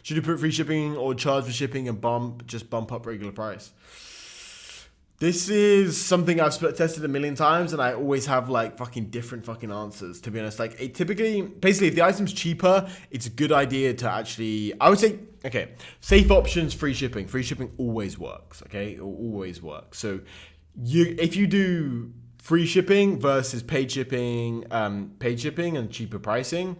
Should you put free shipping or charge for shipping and just bump up regular price? This is something I've tested a million times, and I always have like different answers, to be honest. Like basically if the item's cheaper, it's a good idea to actually, I would say, okay, safe options, free shipping. Free shipping always works, okay? It will always work. So if you do free shipping versus paid shipping and cheaper pricing,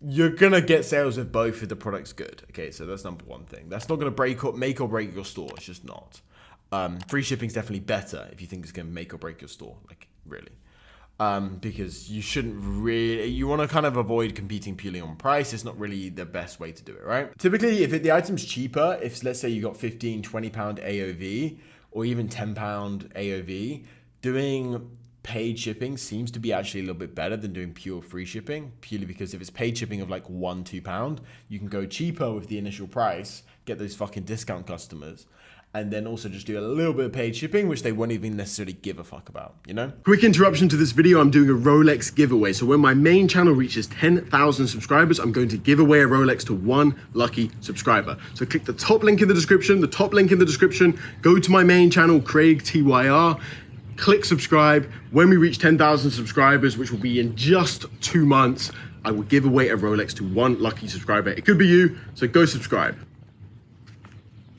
you're gonna get sales with both if the product's good. Okay, so that's number one thing. That's not gonna make or break your store. It's just not. Free shipping is definitely better if you think it's gonna make or break your store, like really. Because you want to kind of avoid competing purely on price. It's not really the best way to do it, right? Typically, if the item's cheaper, if let's say you got 15, 20 pound AOV or even 10 pound AOV, doing paid shipping seems to be actually a little bit better than doing pure free shipping, purely because if it's paid shipping of like £1-2, you can go cheaper with the initial price, get those fucking discount customers, and then also just do a little bit of paid shipping, which they won't even necessarily give a fuck about, you know? Quick interruption to this video. I'm doing a Rolex giveaway. So when my main channel reaches 10,000 subscribers, I'm going to give away a Rolex to one lucky subscriber. So click the top link in the description, go to my main channel, craigtyr, click subscribe. When we reach 10,000 subscribers, which will be in just 2 months, I will give away a Rolex to one lucky subscriber. It could be you, so go subscribe.